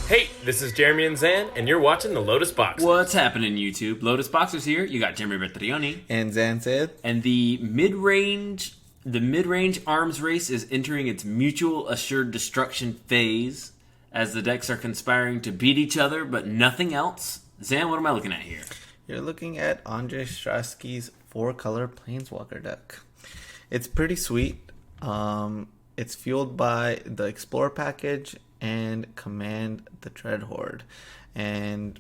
Hey, this is Jeremy and Zan, and you're watching the Lotus Box. What's happening, YouTube? Lotus Boxers here. You got Jeremy Bertrioni. And Zan said. And the mid-range arms race is entering its mutual assured destruction phase as the decks are conspiring to beat each other, but nothing else. Zan, what am I looking at here? You're looking at Andrzej Strasky's 4-color Planeswalker deck. It's pretty sweet. It's fueled by the Explore package and Command the Dreadhorde. And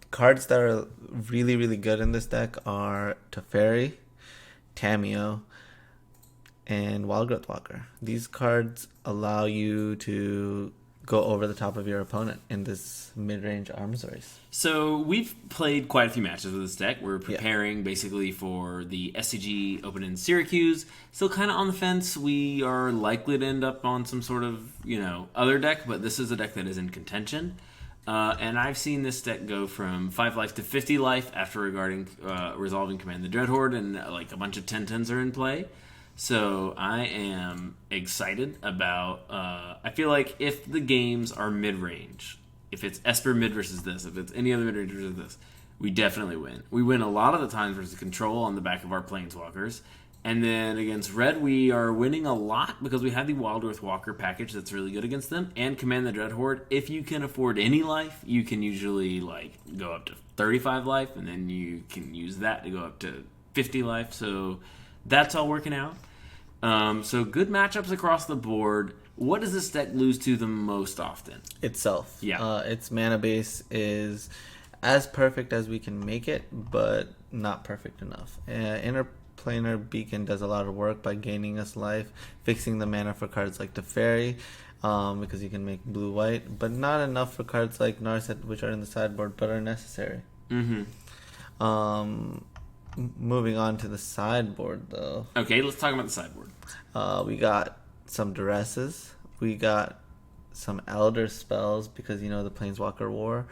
cards that are really, really good in this deck are Teferi, Tamiyo, and Wildgrowth Walker. These cards allow you to go over the top of your opponent in this mid-range arms race. So we've played quite a few matches with this deck. We're preparing basically for the SCG Open in Syracuse. Still kind of on the fence. We are likely to end up on some sort of, other deck, but this is a deck that is in contention. And I've seen this deck go from 5 life to 50 life after resolving Command the Dreadhorde, and a bunch of 10/10s are in play. So I am excited about... I feel like if the games are mid-range, if it's Esper mid versus this, if it's any other mid-range versus this, we definitely win. We win a lot of the times versus Control on the back of our Planeswalkers. And then against Red, we are winning a lot because we have the Wildgrowth Walker package that's really good against them, and Command the Dreadhorde. If you can afford any life, you can usually go up to 35 life, and then you can use that to go up to 50 life. So that's all working out. So good matchups across the board. What does this deck lose to the most often? Itself. Yeah. Its mana base is as perfect as we can make it, but not perfect enough. Interplanar Beacon does a lot of work by gaining us life, fixing the mana for cards like Teferi, because you can make blue-white, but not enough for cards like Narset, which are in the sideboard, but are necessary. Mm-hmm. Moving on to the sideboard, though. Okay, let's talk about the sideboard. We got some Duresses. We got some Elder spells because, the Planeswalker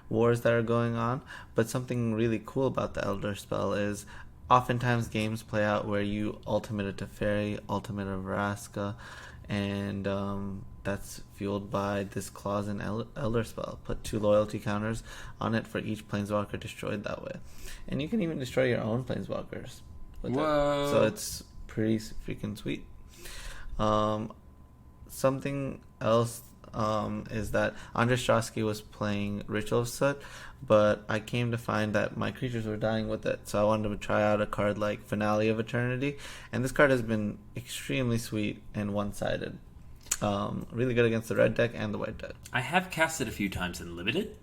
wars that are going on. But something really cool about the Elder spell is oftentimes games play out where you ultimate a Teferi, ultimate a Vraska, and that's fueled by this clause in Elder spell. Put 2 loyalty counters on it for each Planeswalker destroyed that way. And you can even destroy your own Planeswalkers with Whoa. it. So it's pretty freaking sweet. Something else is that Andrzej Strasky was playing Ritual of Soot, but I came to find that my creatures were dying with it, so I wanted to try out a card like Finale of Eternity, and this card has been extremely sweet and one-sided. Really good against the red deck and the white deck. I have cast it a few times in Limited.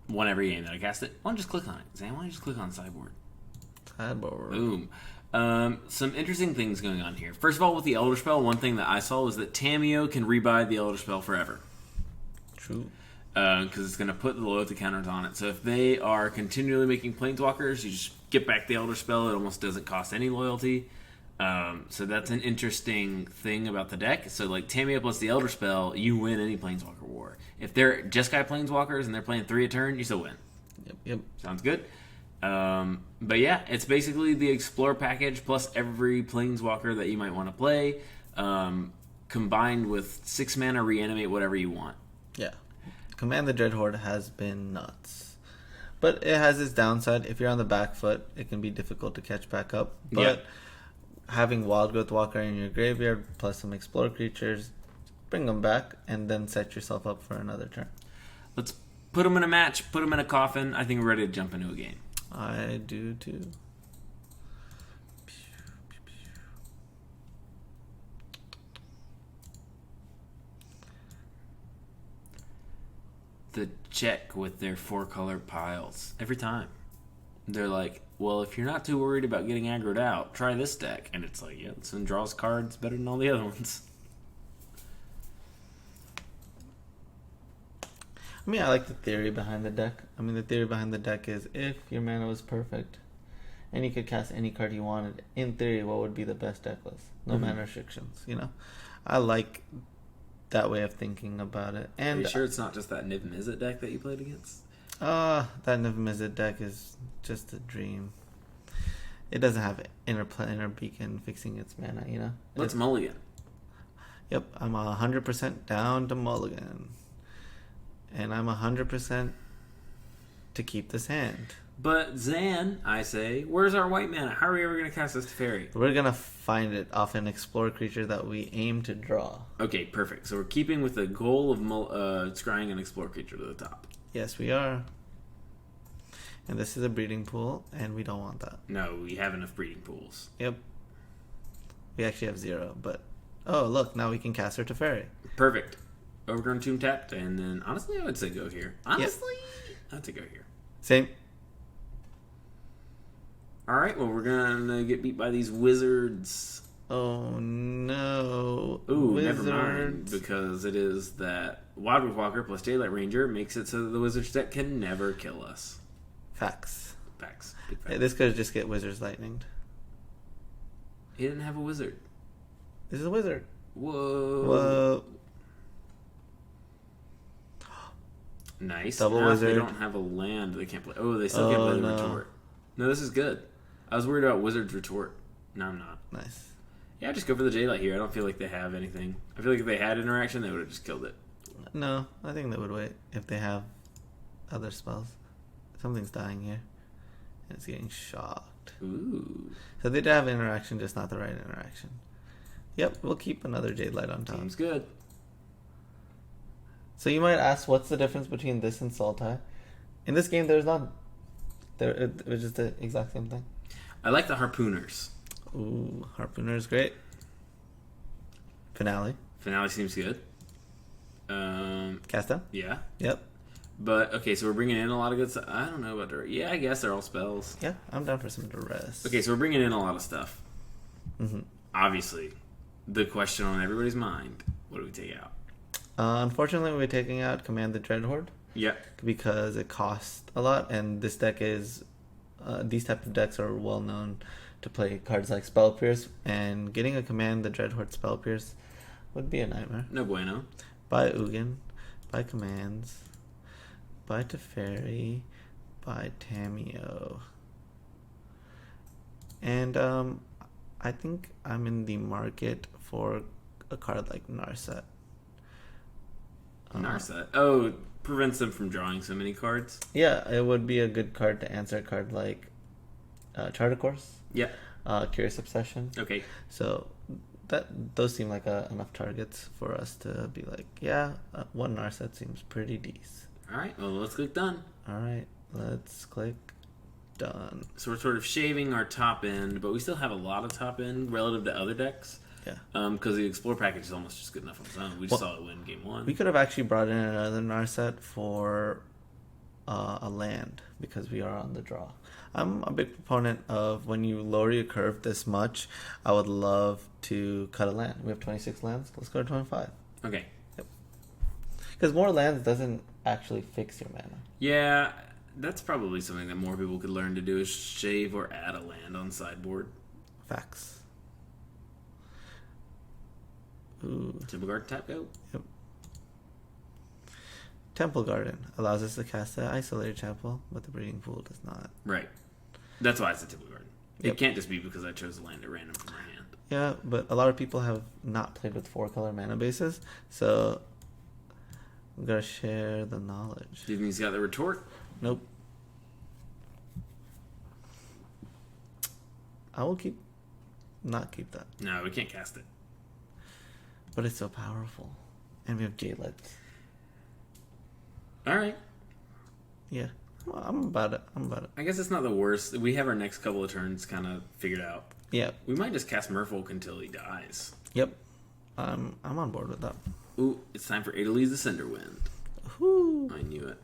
One every game that I cast it. Why don't you just click on it? Zan, why don't you just click on sideboard? Sideboard. Boom. Some interesting things going on here. First of all, with the Elder Spell, one thing that I saw was that Tamiyo can rebuy the Elder Spell forever. True. Because it's going to put the loyalty counters on it. So if they are continually making Planeswalkers, you just get back the Elder Spell. It almost doesn't cost any loyalty. So that's an interesting thing about the deck. So Tamiyo plus the Elder Spell, you win any Planeswalker war. If they're Jeskai Planeswalkers and they're playing 3 a turn, you still win. Yep. Sounds good. But yeah, it's basically the Explore package plus every Planeswalker that you might want to play, combined with 6 mana reanimate whatever you want. Yeah. Command the Dreadhorde has been nuts. But it has its downside. If you're on the back foot, it can be difficult to catch back up. But having Wildgrowth Walker in your graveyard plus some Explore creatures, bring them back and then set yourself up for another turn. Let's put them in a match, put them in a coffin. I think we're ready to jump into a game. I do too. The check with their 4-color piles. Every time. They're like, well, if you're not too worried about getting aggroed out, try this deck. And it's like, yeah, this one draws cards better than all the other ones. I like the theory behind the deck. The theory behind the deck is if your mana was perfect and you could cast any card you wanted, in theory, what would be the best deck list? No mana restrictions, I like that way of thinking about it. And are you sure it's not just that Niv Mizzet deck that you played against? That Niv Mizzet deck is just a dream. It doesn't have Interplanar Beacon fixing its mana, Let's mulligan. Yep, I'm 100% down to mulligan. and I'm 100% to keep this hand. But Zan, I say, where's our white mana? How are we ever going to cast this Teferi? We're going to find it off an Explore creature that we aim to draw. Okay, perfect. So we're keeping with the goal of scrying an Explore creature to the top. Yes, we are. And this is a breeding pool, and we don't want that. No, we have enough breeding pools. Yep. We actually have 0, but... Oh, look, now we can cast our Teferi. Perfect. Overgrown Tomb tapped, and then, honestly, I would say go here. Honestly, I'd say go here. Same. Alright, well, we're gonna get beat by these wizards. Oh, no. Ooh, Wizards. never mind, because it is that Wildwood Walker plus Daylight Ranger makes it so that the wizard's deck can never kill us. Facts. Facts. Big facts. Hey, this could just get Wizards Lightninged. He didn't have a wizard. This is a wizard. Whoa. Whoa. Nice. Double Now if wizard. they don't have a land, they can't play. Oh, they still can't play the no. retort. No, this is good. I was worried about Wizard's retort. No, I'm not. Nice. Yeah, just go for the Daylight here. I don't feel like they have anything. I feel like if they had interaction, they would have just killed it. No, I think they would wait if they have other spells. Something's dying here. And it's getting shocked. Ooh. So they did have interaction, just not the right interaction. Yep, we'll keep another Jade Light on top. Seems good. So you might ask, what's the difference between this and Sultai? In this game, there's not... It was just the exact same thing. I like the Harpooners. Ooh, Harpooner is great. Finale. Finale seems good. Cast down? Yeah. Yep. But, okay, so we're bringing in a lot of good stuff. I don't know about duress. Yeah, I guess they're all spells. Yeah, I'm down for some duress. Okay, so we're bringing in a lot of stuff. Mm-hmm. Obviously, the question on everybody's mind, what do we take out? Unfortunately, we're taking out Command the Dreadhorde. Yeah. Because it costs a lot, and this deck is... these type of decks are well known to play cards like Spell Pierce, and getting a Command the Dreadhorde Spell Pierce would be a nightmare. No bueno. Buy Ugin, buy Commands, buy Teferi, buy Tamiyo. And I think I'm in the market for a card like Narset. Narset. Oh, prevents them from drawing so many cards. Yeah, it would be a good card to answer a card like Charter Course. Yeah. Curious Obsession. Okay. So those seem like enough targets for us to be like, yeah, one Narset seems pretty decent. All right. Well, let's click done. All right, let's click done. So we're sort of shaving our top end, but we still have a lot of top end relative to other decks. Yeah. Because the Explore package is almost just good enough on its own. We just saw it win game 1. We could have actually brought in another Narset for a land because we are on the draw. I'm a big proponent of when you lower your curve this much, I would love to cut a land. We have 26 lands. Let's go to 25. Okay. Yep. Because more lands doesn't actually fix your mana. Yeah, that's probably something that more people could learn to do is shave or add a land on sideboard. Facts. Ooh. Temple Guard tap go. Yep. Temple Garden allows us to cast the Isolated Chapel, but the Breeding Pool does not. Right. That's why it's a Temple Garden. Yep. It can't just be because I chose a land at random from my hand. Yeah, but a lot of people have not played with 4-color mana bases, so we gotta share the knowledge. Do you think he's got the retort? Nope. I will not keep that. No, we can't cast it. But it's so powerful. And we have J-Lights. All right. Yeah. Well, I'm about it. I guess it's not the worst. We have our next couple of turns kind of figured out. Yeah. We might just cast Merfolk until he dies. Yep. I'm on board with that. Ooh, it's time for Adeliz the Cinderwind. Whoo. I knew it.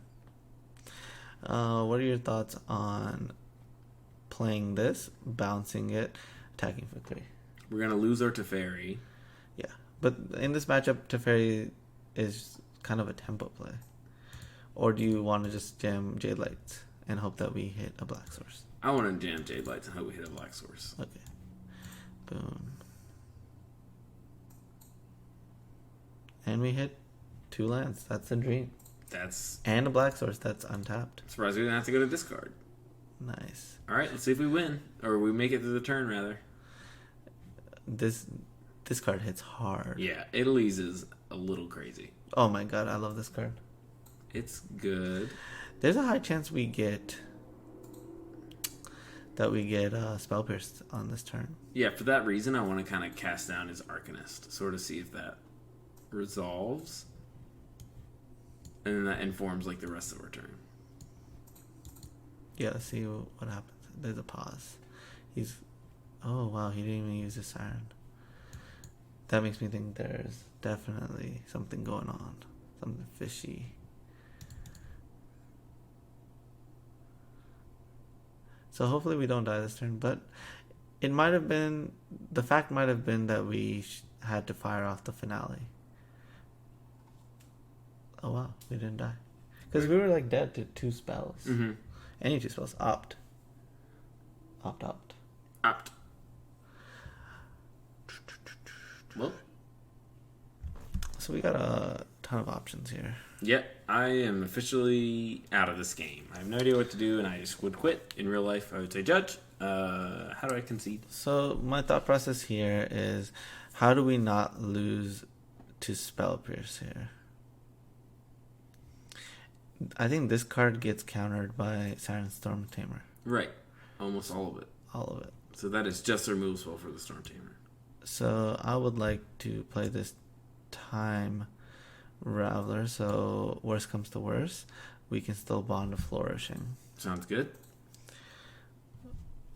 What are your thoughts on playing this, bouncing it, attacking for 3? We're going to lose our Teferi. Yeah. But in this matchup, Teferi is kind of a tempo play. Or do you want to just jam Jade Lights and hope that we hit a black source? I want to jam Jade Lights and hope we hit a black source. Okay. Boom. And we hit 2 lands. That's a dream. And a black source that's untapped. Surprised we didn't have to go to discard. Nice. All right, let's see if we win. Or we make it through the turn, rather. This card hits hard. Yeah, Adeliz is a little crazy. Oh my god, I love this card. It's good. There's a high chance we get Spell Pierce on this turn. Yeah, for that reason, I want to kind of cast down his Arcanist, sort of see if that resolves. And then that informs like the rest of our turn. Yeah, let's see what happens. There's a pause. Oh wow, he didn't even use his Siren. That makes me think there's definitely something going on. Something fishy. So hopefully we don't die this turn, but it might have been, the fact might have been that we had to fire off the finale. Oh wow, we didn't die. Because we were like dead to 2 spells. Mm-hmm. Any 2 spells. Opt. Well. So we got a ton of options here. Yep, I am officially out of this game. I have no idea what to do, and I just would quit. In real life, I would say judge. How do I concede? So my thought process here is, how do we not lose to Spell Pierce here? I think this card gets countered by Siren Storm Tamer. Right. Almost all of it. All of it. So that is just a remove spell for the Storm Tamer. So I would like to play this Time Raveler, so worst comes to worst, we can still Bond of Flourishing. Sounds good.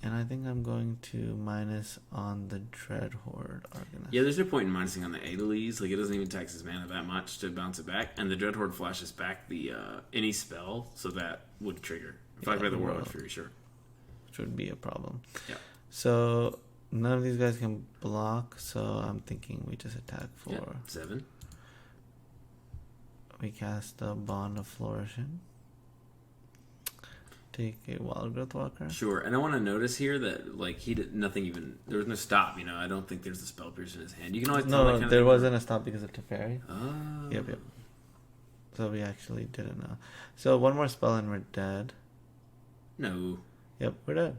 And I think I'm going to minus on the Dreadhorde Arcanist. Yeah, there's no point in minusing on the Adelies. Like, it doesn't even tax his mana that much to bounce it back. And the Dreadhorde flashes back the any spell, so that would trigger. Fight by the Warlord Fury, sure. Which would be a problem. Yeah. So none of these guys can block, so I'm thinking we just attack for... Yeah, 7. We cast a Bond of Flourishing. Take a Wild Growth Walker. Sure, and I want to notice here that like he did nothing even. There was no stop. You know, I don't think there's a Spell Pierce in his hand. You can always tell No, there wasn't a stop because of Teferi. Oh. Yep. So we actually didn't know. So one more spell and we're dead. No. Yep, we're dead.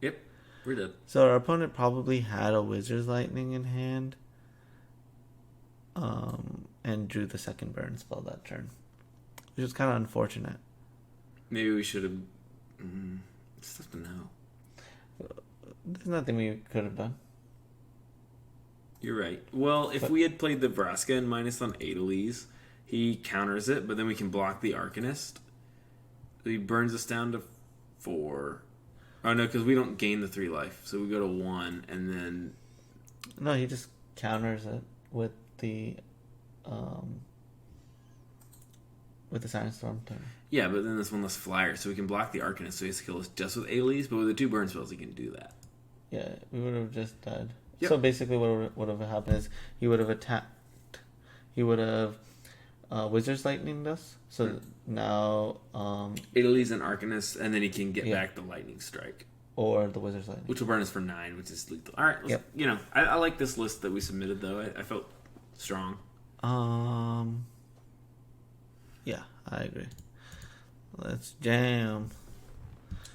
Yep, we're dead. So our opponent probably had a Wizard's Lightning in hand. And drew the second burn spell that turn, which was kind of unfortunate. Maybe we should have. It's tough to know. There's nothing we could have done. You're right. Well, if we had played the Vraska and minus on Adelies, he counters it, but then we can block the Arcanist. He burns us down to 4. Oh no, because we don't gain the 3 life, so we go to 1, and then. No, he just counters it with the Siren Storm turn. Yeah, but then there's one less flyer, so we can block the Arcanist, so he has to kill us just with Adelies, but with the 2 burn spells, he can do that. Yeah, we would have just died. Yep. So basically what would have happened is he would have attacked. He would have Wizard's Lightning us. So now... Adelies and Arcanist, and then he can get back the Lightning Strike. Or the Wizard's Lightning. Which will burn us for 9, which is lethal. Alright, you know, I like this list that we submitted, though. I felt strong. Yeah, I agree. Let's jam.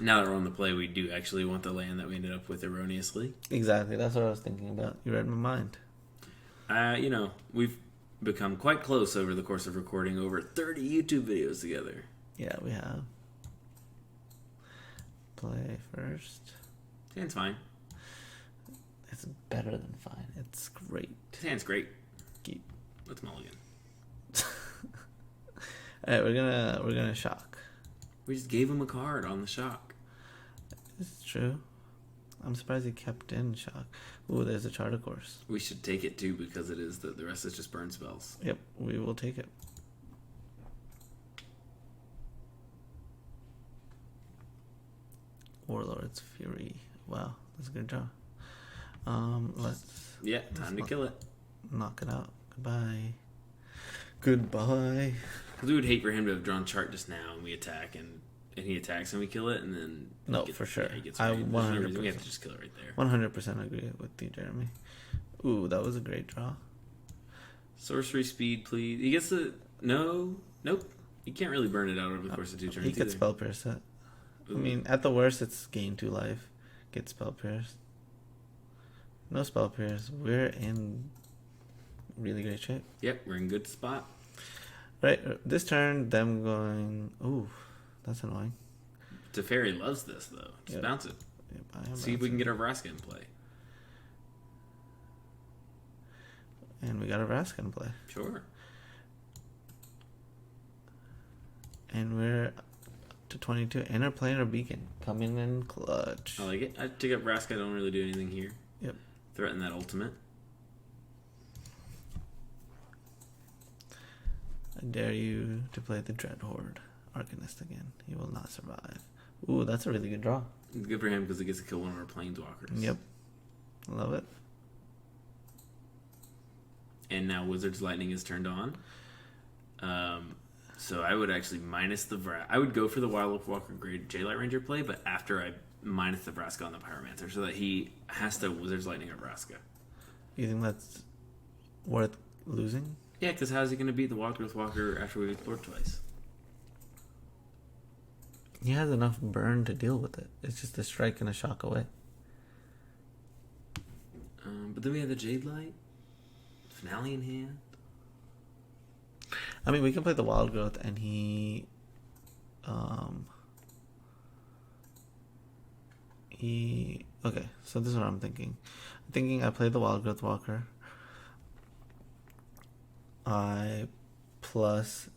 Now that we're on the play, we do actually want the land that we ended up with erroneously. Exactly, that's what I was thinking about. You read my mind. You know, we've become quite close over the course of recording over 30 YouTube videos together. Yeah, we have. Play first. Hand's fine. It's better than fine. It's great. Hand's great. Keep. Let's mulligan. Alright, we're gonna shock. We just gave him a card on the shock. It's true. I'm surprised he kept in shock. Ooh, there's a Charter Course. We should take it too because it is the rest is just burn spells. Yep, we will take it. Warlord's Fury. Wow, that's a good draw. Let's time to kill it. Knock it out. Goodbye. Goodbye. Because we would hate for him to have drawn chart just now, and we attack, and he attacks, and we kill it, and then for sure. Yeah, he gets I ready. 100%. We have to just kill it right there. 100% agree with you, Jeremy. Ooh, that was a great draw. Sorcery speed, please. He gets the nope. You can't really burn it out over the course of 2 turns. He gets Spell Pierce. I mean, at the worst, it's gain 2 life. Get Spell Pierce. No Spell Pierce. We're in really great shape. Yep, we're in good spot. Right, this turn, them going... Ooh, that's annoying. Teferi loves this, though. Just bounce it. Yep, See if we can get our Vraska in play. And we got a Vraska in play. Sure. And we're up to 22. And our planar beacon coming in clutch. I like it. I take up Vraska. I don't really do anything here. Yep. Threaten that ultimate. I dare you to play the Dreadhorde Arcanist again. He will not survive. Ooh, that's a really good draw. It's good for him because it gets to kill one of our planeswalkers. Yep. Love it. And now Wizard's Lightning is turned on. So I would actually minus the I would go for the Wild Walker Grade J-Light Ranger play, but after I minus the Vraska on the Pyromancer so that he has to Wizard's Lightning or Vraska. You think that's worth losing? Yeah, because how's he going to beat the Wildgrowth Walker after we've explored twice? He has enough burn to deal with it. It's just a strike and a shock away. But then we have the Jade Light. Finale in hand. I mean, we can play the Wild Growth and okay, so this is what I'm thinking. I'm thinking I play the Wild Growth Walker. I plus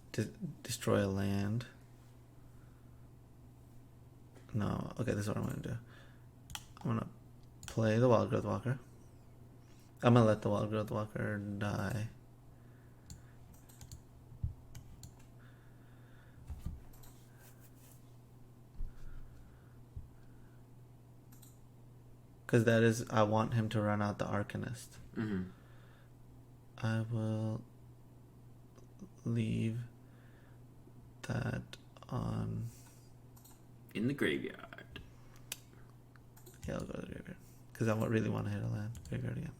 destroy a land. No, okay, this is what I'm going to do. I'm going to play the Wild Growth Walker. I'm going to let the Wild Growth Walker die. Because that is, I want him to run out the Arcanist. Mm-hmm. I will leave that on... In the graveyard. Yeah, I'll go to the graveyard. Because I really want to hit a land. Graveyard again.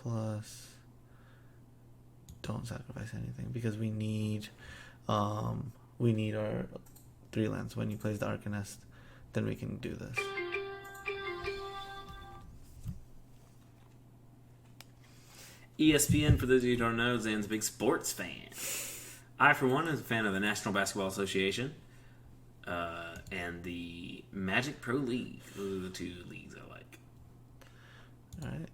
Plus... Don't sacrifice anything. Because we need our 3 lands. When he plays the Arcanist, then we can do this. ESPN, for those of you who don't know, Zan's a big sports fan. I, for one, is a fan of the National Basketball Association and the Magic Pro League. Those are the 2 leagues I like. Alright.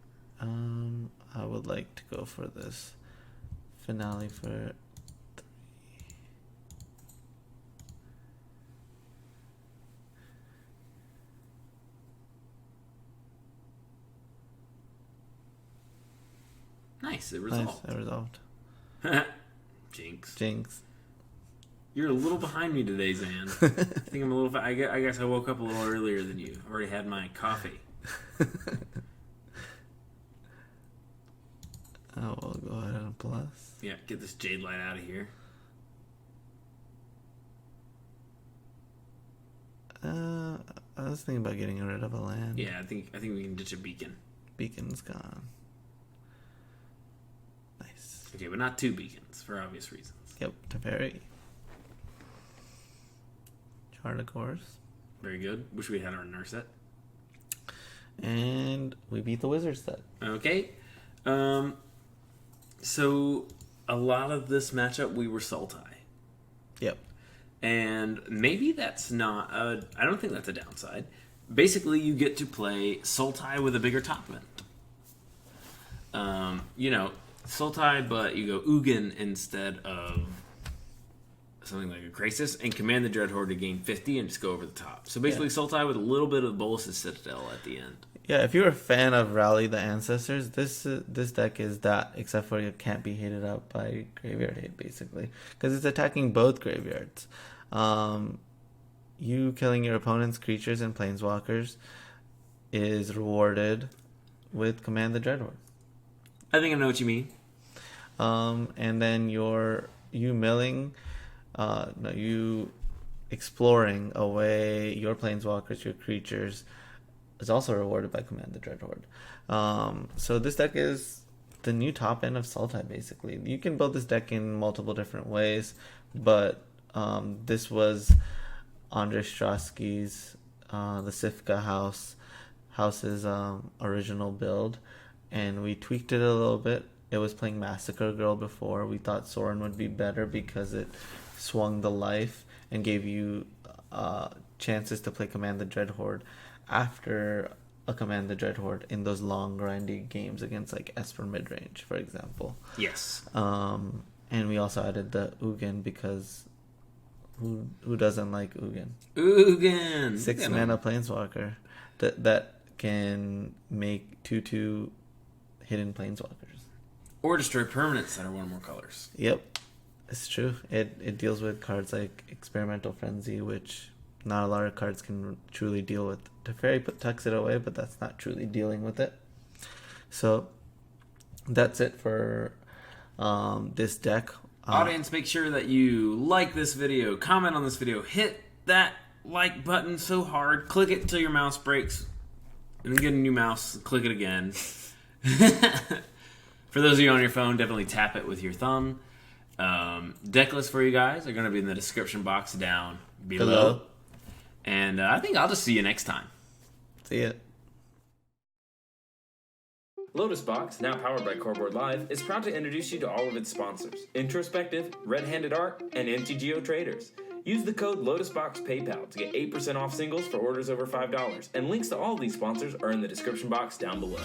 I would like to go for this finale for 3. Nice, it resolved. Nice, it resolved. Jinx. You're a little behind me today, Zan. I think I'm a little... I guess I woke up a little earlier than you. I've already had my coffee. I will go ahead and plus. Yeah, get this Jade Light out of here. I was thinking about getting rid of a land. Yeah, I think we can ditch a beacon. Beacon's gone. Nice. Okay, but not 2 beacons, for obvious reasons. Yep, Teferi. Chart of course. Very good. Wish we had our nurse set. And we beat the wizard set. Okay. So a lot of this matchup we were Sultai. Yep. And maybe that's not I don't think that's a downside. Basically, you get to play Sultai with a bigger top end. Sultai, but you go Ugin instead of something like a Crisis, and command the Dreadhorde to gain 50 and just go over the top. So basically, Sultai with a little bit of Bolus's Citadel at the end. Yeah, if you're a fan of Rally the Ancestors, this deck is that, except for it can't be hated up by Graveyard Hate, basically. Because it's attacking both graveyards. You killing your opponent's creatures and planeswalkers is rewarded with Command the Dreadhorde. I think I know what you mean. And then you exploring away your planeswalkers, your creatures, is also rewarded by Command the Dreadhorde. So this deck is the new top end of Sultai, basically. You can build this deck in multiple different ways, but this was Andrzej Strasky's, the Sifka house's original build, and we tweaked it a little bit it was playing Massacre Girl before. We thought Sorin would be better because it swung the life and gave you chances to play Command the Dreadhorde after a Command the Dreadhorde in those long grindy games against like Esper midrange, for example. Yes. And we also added the Ugin because who doesn't like Ugin? Ugin! 6 mana planeswalker that can make 2/2 hidden planeswalkers. Or destroy permanents that are 1 or more colors. Yep, it's true. It deals with cards like Experimental Frenzy, which not a lot of cards can truly deal with. Teferi tucks it away, but that's not truly dealing with it. So that's it for this deck. Audience, make sure that you like this video, comment on this video, hit that like button so hard, click it until your mouse breaks, and then get a new mouse, click it again. For those of you on your phone, definitely tap it with your thumb. Deck lists for you guys are going to be in the description box down below. And I think I'll just see you next time. See ya. Lotus Box, now powered by Coreboard Live, is proud to introduce you to all of its sponsors: Introspective, Red-Handed Art, and MTGO Traders. Use the code LotusBox PayPal to get 8% off singles for orders over $5, and links to all of these sponsors are in the description box down below.